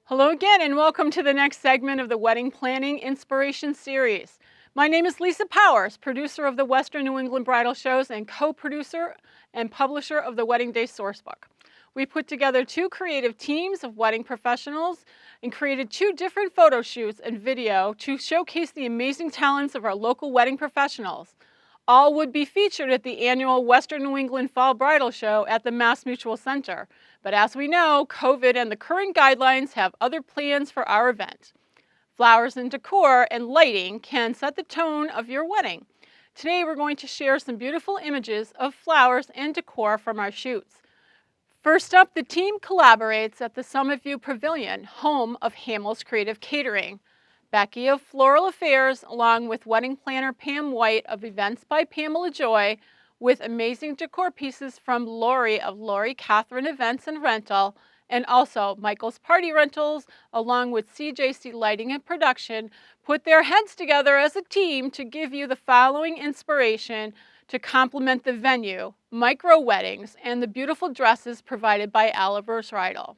Hello again and welcome to the next segment of the Wedding Planning Inspiration Series. My name is Lisa Powers, producer of the Western New England Bridal Shows and co-producer and publisher of the Wedding Day Sourcebook. We put together two creative teams of wedding professionals and created two different photo shoots and video to showcase the amazing talents of our local wedding professionals. All would be featured at the annual Western New England Fall Bridal Show at the MassMutual Center. But as we know, COVID and the current guidelines have other plans for our event. Flowers and decor and lighting can set the tone of your wedding. Today we're going to share some beautiful images of flowers and decor from our shoots. First up, the team collaborates at the Summit View Pavilion, home of Hamill's Creative Catering. Becky of Floral Affairs, along with wedding planner Pam White of Events by Pamela Joy, with amazing decor pieces from Lori of Lori Catherine Events and Rental, and also Michael's Party Rentals, along with CJC Lighting and Production, put their heads together as a team to give you the following inspiration to complement the venue, micro weddings, and the beautiful dresses provided by Oliver's Bridal.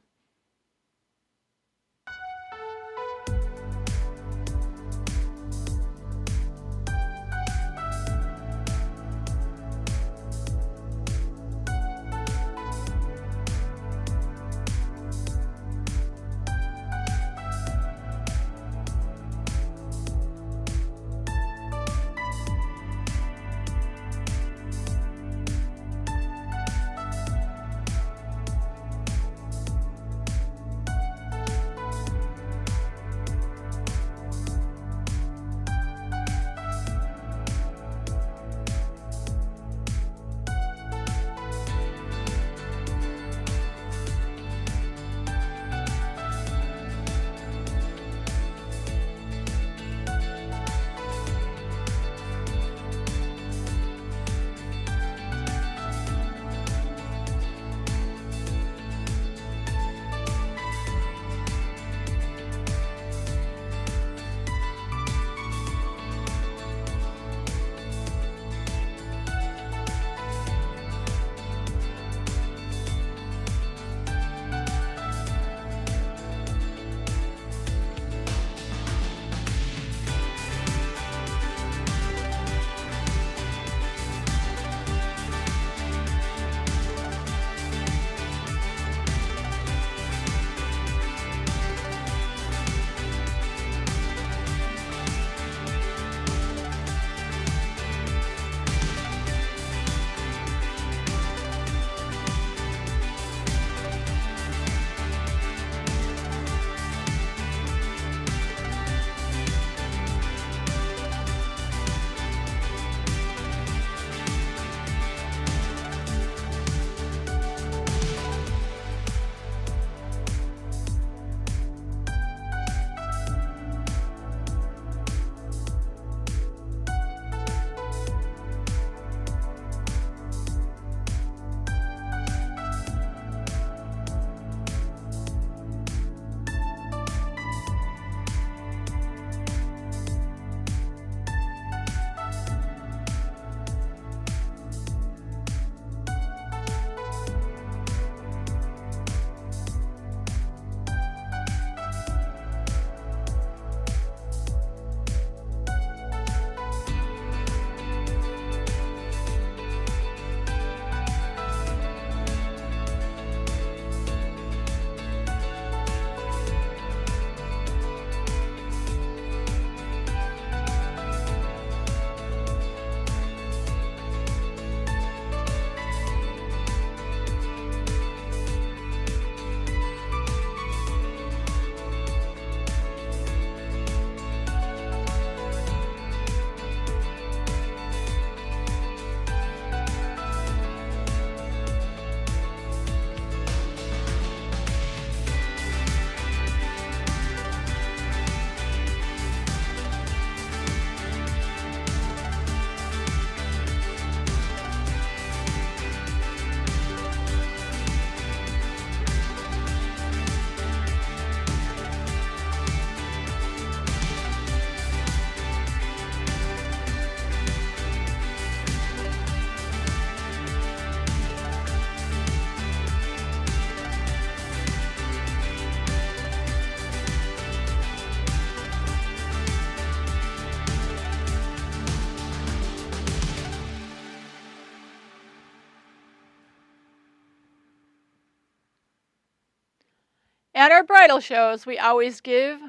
At our bridal shows, we always give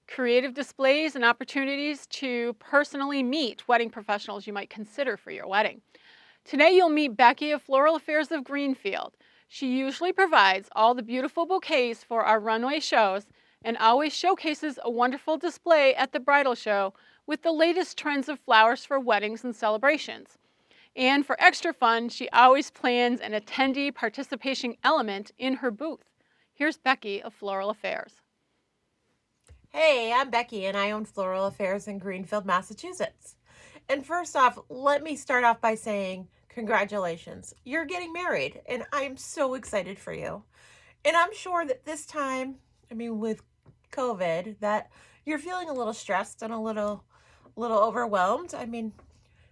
creative displays and opportunities to personally meet wedding professionals you might consider for your wedding. Today you'll meet Becky of Floral Affairs of Greenfield. She usually provides all the beautiful bouquets for our runway shows and always showcases a wonderful display at the bridal show with the latest trends of flowers for weddings and celebrations. And for extra fun, she always plans an attendee participation element in her booth. Here's Becky of Floral Affairs. Hey, I'm Becky and I own Floral Affairs in Greenfield, Massachusetts. And first off, let me start off by saying congratulations. You're getting married and I'm so excited for you. And I'm sure that this time, with COVID, that you're feeling a little stressed and a little overwhelmed.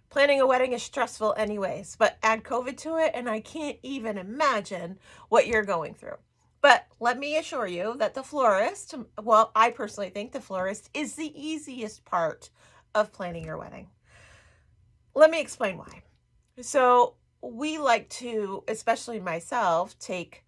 Planning a wedding is stressful anyways, but add COVID to it and I can't even imagine what you're going through. But let me assure you that the florist, well, I personally think the florist is the easiest part of planning your wedding. Let me explain why. So we like to, especially myself, take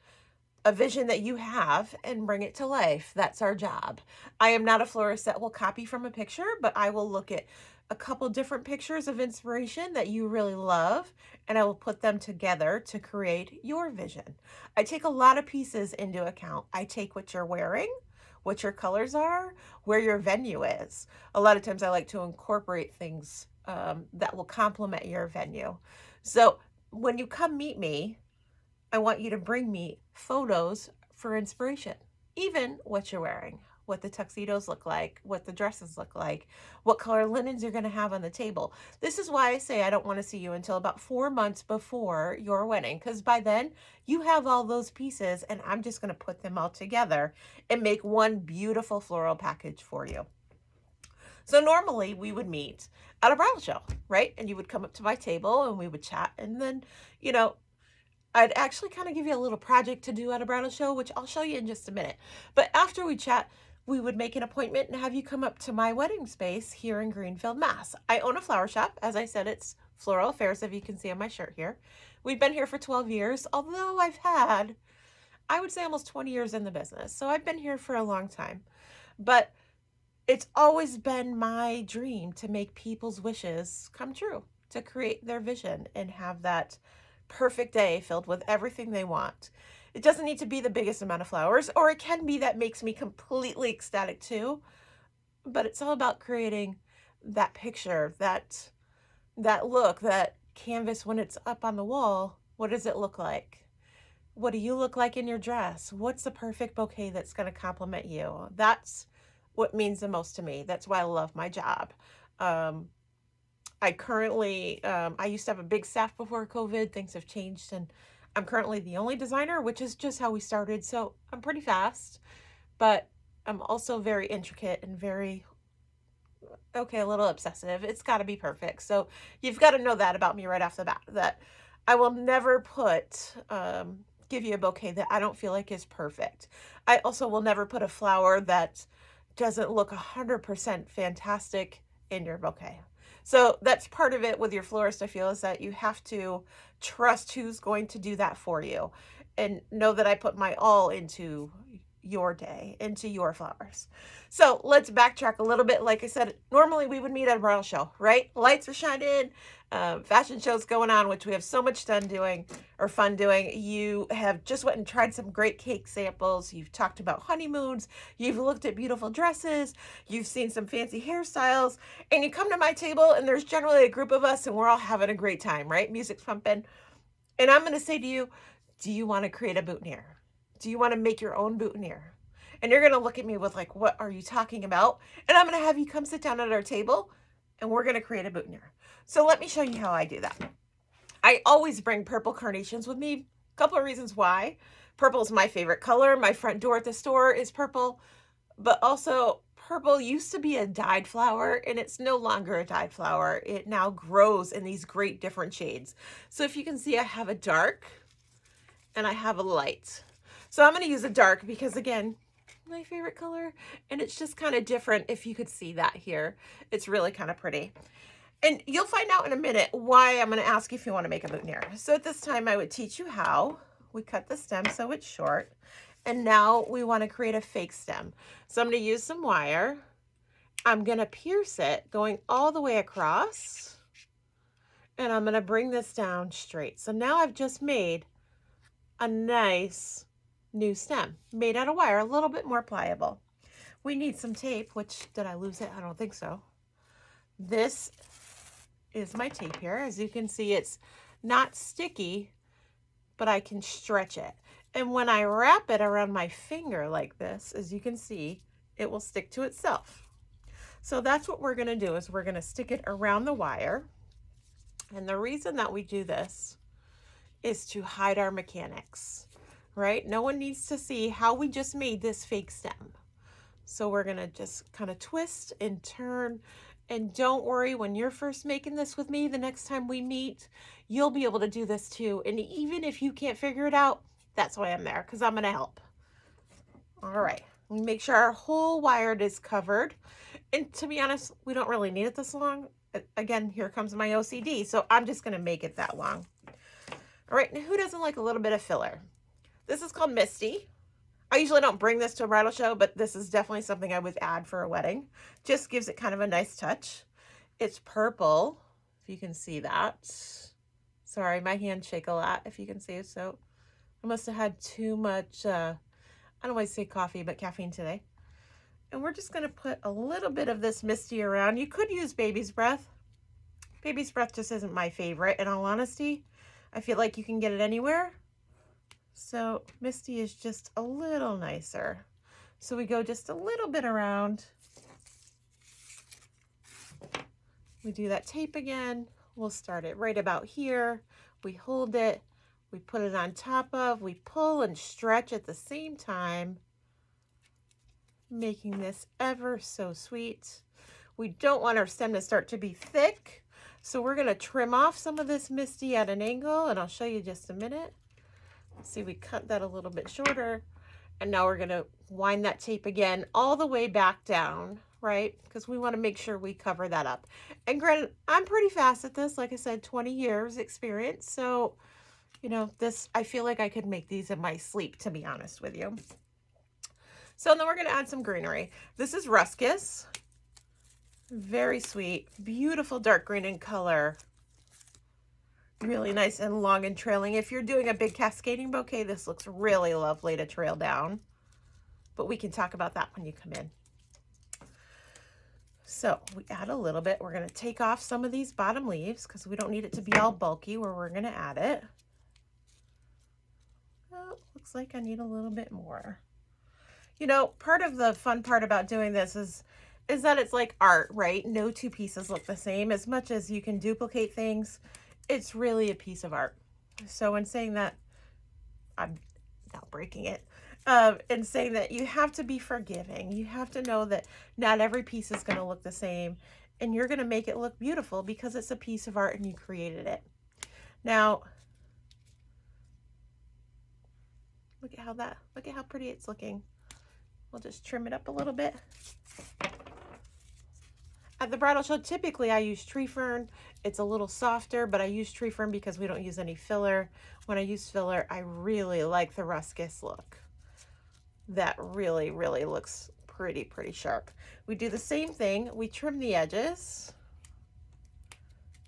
a vision that you have and bring it to life. That's our job. I am not a florist that will copy from a picture, but I will look at a couple different pictures of inspiration that you really love, and I will put them together to create your vision. I take a lot of pieces into account. I take what you're wearing, what your colors are, where your venue is. A lot of times I like to incorporate things that will complement your venue. So when you come meet me, I want you to bring me photos for inspiration, even what you're wearing, what the tuxedos look like, what the dresses look like, what color linens you're going to have on the table. This is why I say I don't want to see you until about 4 months before your wedding, because by then you have all those pieces and I'm just going to put them all together and make one beautiful floral package for you. So normally we would meet at a bridal show, right? And you would come up to my table and we would chat, and then, I'd actually kind of give you a little project to do at a bridal show, which I'll show you in just a minute. But after we chat, we would make an appointment and have you come up to my wedding space here in Greenfield, Mass. I own a flower shop. As I said, it's Floral Affairs, if you can see on my shirt here. We've been here for 12 years, although I've had, I would say, almost 20 years in the business. So I've been here for a long time. But it's always been my dream to make people's wishes come true, to create their vision and have that perfect day filled with everything they want. It doesn't need to be the biggest amount of flowers, or it can be that makes me completely ecstatic too. But it's all about creating that picture, that look, that canvas when it's up on the wall. What does it look like? What do you look like in your dress? What's the perfect bouquet that's going to complement you? That's what means the most to me. That's why I love my job. I currently, I used to have a big staff before COVID. Things have changed and I'm currently the only designer, which is just how we started. So I'm pretty fast, but I'm also very intricate and very, a little obsessive. It's got to be perfect. So you've got to know that about me right off the bat, that I will never give you a bouquet that I don't feel like is perfect. I also will never put a flower that doesn't look 100% fantastic in your bouquet. So that's part of it with your florist, I feel, is that you have to trust who's going to do that for you and know that I put my all into your day, into your flowers. So let's backtrack a little bit. Like I said, normally we would meet at a bridal show, right? Lights are shining, fashion shows going on, which we have so much fun doing. You have just went and tried some great cake samples. You've talked about honeymoons. You've looked at beautiful dresses. You've seen some fancy hairstyles. And you come to my table and there's generally a group of us and we're all having a great time, right? Music's pumping. And I'm going to say to you, do you want to create a boutonniere? Do you want to make your own boutonniere? And you're going to look at me with like, what are you talking about? And I'm going to have you come sit down at our table and we're going to create a boutonniere. So let me show you how I do that. I always bring purple carnations with me. A couple of reasons why. Purple is my favorite color. My front door at the store is purple, but also purple used to be a dyed flower and it's no longer a dyed flower. It now grows in these great different shades. So if you can see, I have a dark and I have a light. So I'm going to use a dark because, again, my favorite color, and it's just kind of different. If you could see that here, it's really kind of pretty. And you'll find out in a minute why I'm going to ask you if you want to make a boutonniere. So at this time, I would teach you how we cut the stem so it's short. And now we want to create a fake stem. So I'm going to use some wire. I'm going to pierce it going all the way across. And I'm going to bring this down straight. So now I've just made a nice new stem made out of wire, a little bit more pliable. We need some tape, which, did I lose it? I don't think so. This is my tape here. As you can see, it's not sticky, but I can stretch it. And when I wrap it around my finger like this, as you can see, it will stick to itself. So that's what we're going to do, is we're going to stick it around the wire. And the reason that we do this is to hide our mechanics, right? No one needs to see how we just made this fake stem. So we're going to just kind of twist and turn. And don't worry, when you're first making this with me, the next time we meet, you'll be able to do this too. And even if you can't figure it out, that's why I'm there, because I'm going to help. All right, make sure our whole wire is covered. And to be honest, we don't really need it this long. Again, here comes my OCD, so I'm just going to make it that long. All right, now who doesn't like a little bit of filler? This is called Misty. I usually don't bring this to a bridal show, but this is definitely something I would add for a wedding. Just gives it kind of a nice touch. It's purple, if you can see that. Sorry, my hands shake a lot, if you can see it. So I must have had too much, I don't always say coffee, but caffeine today. And we're just going to put a little bit of this Misty around. You could use baby's breath. Baby's breath just isn't my favorite, in all honesty. I feel like you can get it anywhere. So Misty is just a little nicer. So we go just a little bit around. We do that tape again. We'll start it right about here. We hold it. We put it on top of. We pull and stretch at the same time, making this ever so sweet. We don't want our stem to start to be thick, so we're going to trim off some of this Misty at an angle, and I'll show you just a minute. See, we cut that a little bit shorter, and now we're going to wind that tape again all the way back down, right? Because we want to make sure we cover that up. And granted, I'm pretty fast at this. Like I said, 20 years experience. So, you know, this, I feel like I could make these in my sleep, to be honest with you. So then we're going to add some greenery. This is Ruscus. Very sweet, beautiful dark green in color. Really nice and long and trailing. If you're doing a big cascading bouquet, this looks really lovely to trail down. But we can talk about that when you come in. So we add a little bit. We're going to take off some of these bottom leaves because we don't need it to be all bulky where we're going to add it. Oh, looks like I need a little bit more. You know, part of the fun part about doing this is that it's like art, right? No two pieces look the same. As much as you can duplicate things, it's really a piece of art. So in saying that, I'm not breaking it, in saying that you have to be forgiving. You have to know that not every piece is going to look the same, and you're going to make it look beautiful because it's a piece of art and you created it. Now, look at how pretty it's looking. We'll just trim it up a little bit. At the bridal show, typically I use tree fern. It's a little softer, but I use tree fern because we don't use any filler. When I use filler, I really like the Ruscus look. That really, really looks pretty sharp. We do the same thing. We trim the edges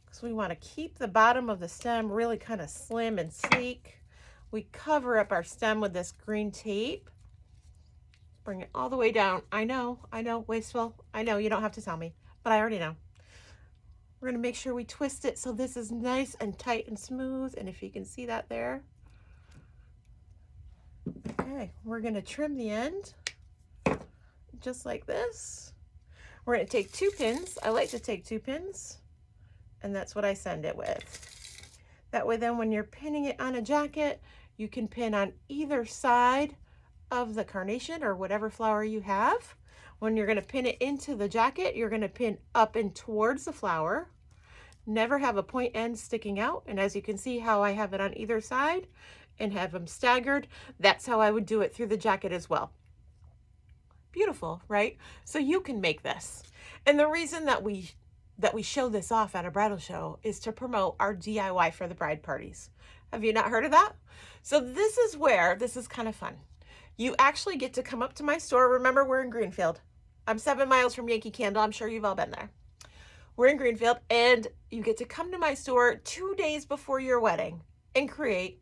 because we want to keep the bottom of the stem really kind of slim and sleek. We cover up our stem with this green tape. Bring it all the way down. I know, wasteful. I know, you don't have to tell me, but I already know. We're going to make sure we twist it so this is nice and tight and smooth. And if you can see that there. Okay, we're going to trim the end just like this. We're going to take 2 pins. I like to take 2 pins, and that's what I send it with. That way then when you're pinning it on a jacket, you can pin on either side of the carnation or whatever flower you have. When you're going to pin it into the jacket, you're going to pin up and towards the flower. Never have a point end sticking out. And as you can see how I have it on either side and have them staggered, that's how I would do it through the jacket as well. Beautiful, right? So you can make this. And the reason that we show this off at a bridal show is to promote our DIY for the bride parties. Have you not heard of that? So this is where, this is kind of fun. you actually get to come up to my store. Remember, we're in Greenfield. I'm 7 miles from Yankee Candle. I'm sure you've all been there. We're in Greenfield, and you get to come to my store 2 days before your wedding and create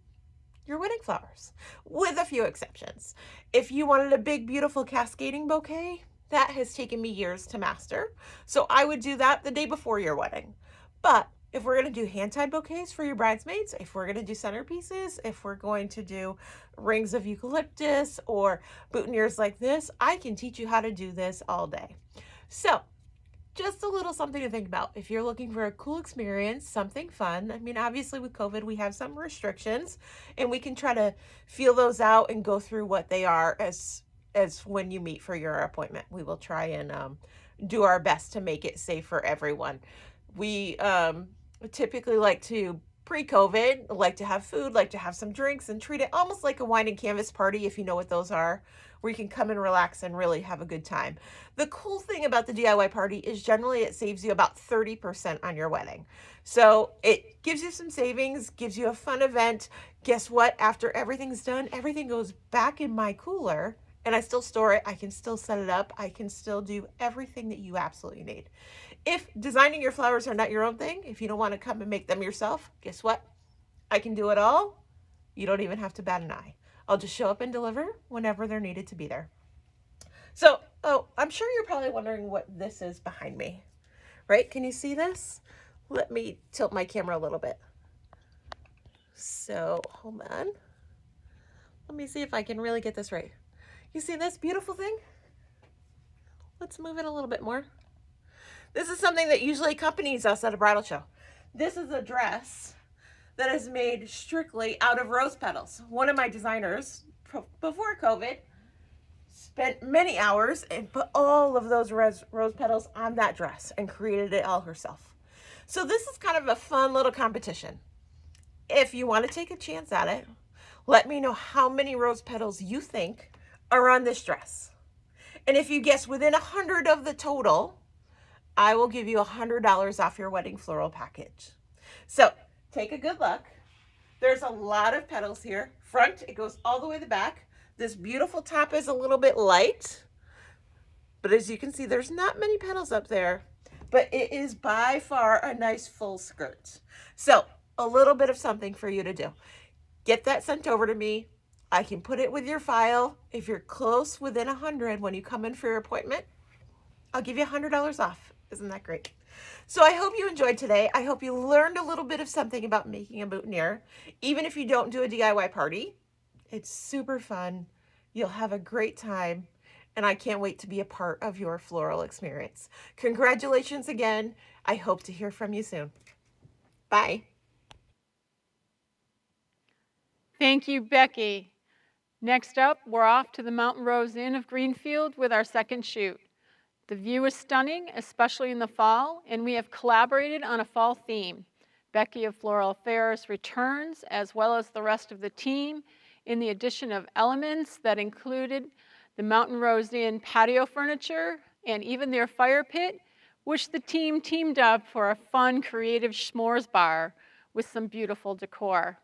your wedding flowers, with a few exceptions. If you wanted a big, beautiful cascading bouquet, that has taken me years to master. So I would do that the day before your wedding. But if we're going to do hand-tied bouquets for your bridesmaids, if we're going to do centerpieces, if we're going to do rings of eucalyptus or boutonnieres like this, I can teach you how to do this all day. So just a little something to think about. If you're looking for a cool experience, something fun, I mean, obviously with COVID, we have some restrictions, and we can try to feel those out and go through what they are as when you meet for your appointment. We will try and do our best to make it safe for everyone. We typically like to, pre-COVID, like to have food, like to have some drinks, and treat it almost like a wine and canvas party, if you know what those are, where you can come and relax and really have a good time. The cool thing about the DIY party is generally it saves you about 30% on your wedding. So it gives you some savings, gives you a fun event. Guess what? After everything's done, everything goes back in my cooler, and I still store it. I can still set it up. I can still do everything that you absolutely need. If designing your flowers are not your own thing, if you don't want to come and make them yourself, guess what? I can do it all. You don't even have to bat an eye. I'll just show up and deliver whenever they're needed to be there. So, I'm sure you're probably wondering what this is behind me, right? Can you see this? Let me tilt my camera a little bit. So, hold on. Let me see if I can really get this right. You see this beautiful thing? Let's move it a little bit more. This is something that usually accompanies us at a bridal show. This is a dress that is made strictly out of rose petals. One of my designers, before COVID, spent many hours and put all of those rose petals on that dress and created it all herself. So this is kind of a fun little competition. If you want to take a chance at it, let me know how many rose petals you think are on this dress. And if you guess within 100 of the total, I will give you $100 off your wedding floral package. So take a good look. There's a lot of petals here. Front, it goes all the way to the back. This beautiful top is a little bit light, but as you can see, there's not many petals up there, but it is by far a nice full skirt. So a little bit of something for you to do. Get that sent over to me. I can put it with your file. If you're close within 100 when you come in for your appointment, I'll give you $100 off. Isn't that great? So I hope you enjoyed today. I hope you learned a little bit of something about making a boutonniere. Even if you don't do a DIY party, it's super fun. You'll have a great time, and I can't wait to be a part of your floral experience. Congratulations again. I hope to hear from you soon. Bye. Thank you, Becky. Next up, we're off to the Mountain Rose Inn of Greenfield with our second shoot. The view is stunning, especially in the fall, and we have collaborated on a fall theme. Becky of Floral Affairs returns, as well as the rest of the team, in the addition of elements that included the Mountain Rose Inn patio furniture and even their fire pit, which the team teamed up for a fun, creative s'mores bar with some beautiful decor.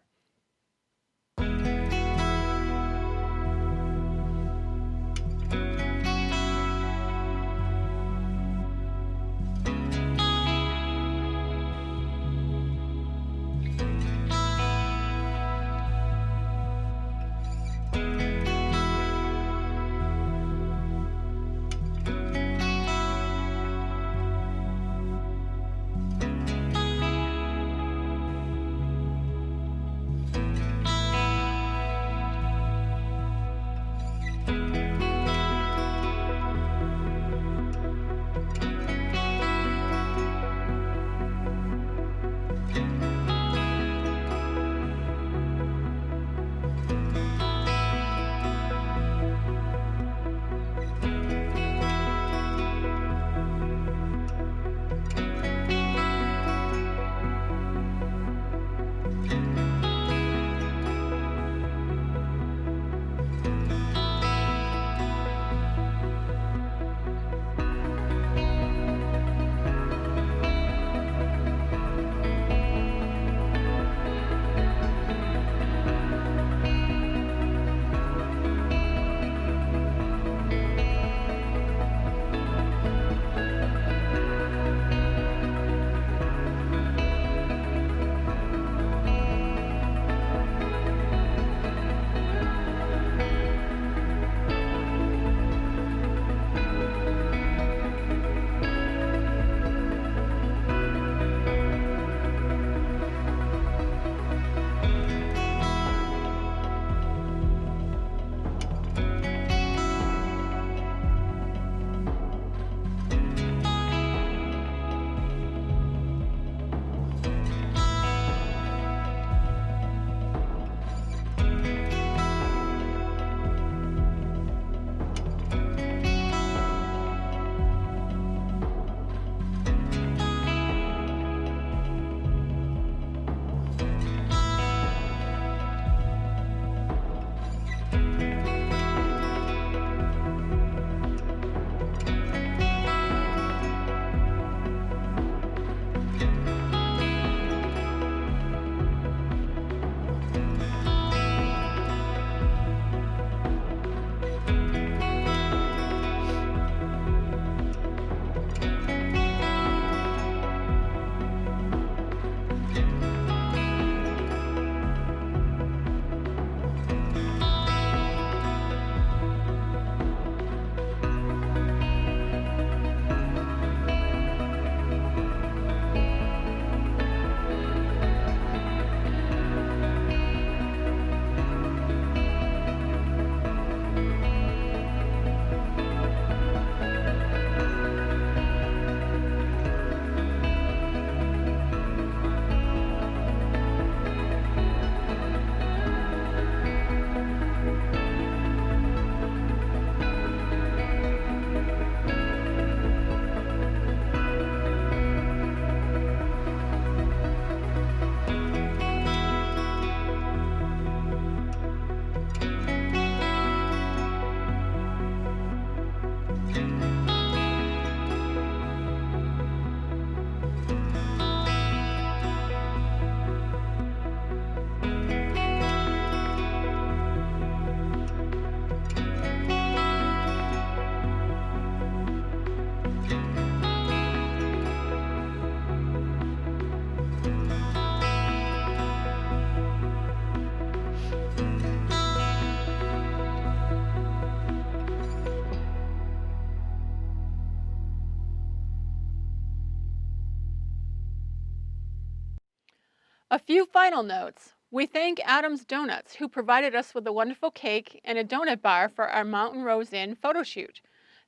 A few final notes. We thank Adams Donuts, who provided us with a wonderful cake and a donut bar for our Mountain Rose Inn photo shoot.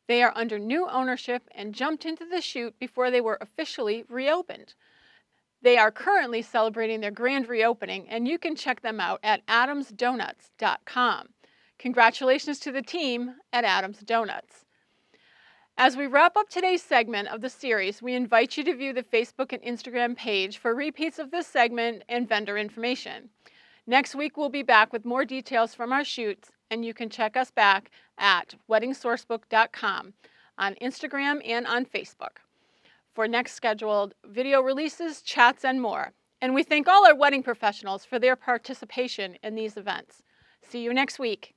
They are under new ownership and jumped into the shoot before they were officially reopened. They are currently celebrating their grand reopening, and you can check them out at adamsdonuts.com. Congratulations to the team at Adams Donuts. As we wrap up today's segment of the series, we invite you to view the Facebook and Instagram page for repeats of this segment and vendor information. Next week, we'll be back with more details from our shoots, and you can check us back at weddingsourcebook.com on Instagram and on Facebook for next scheduled video releases, chats, and more. And we thank all our wedding professionals for their participation in these events. See you next week.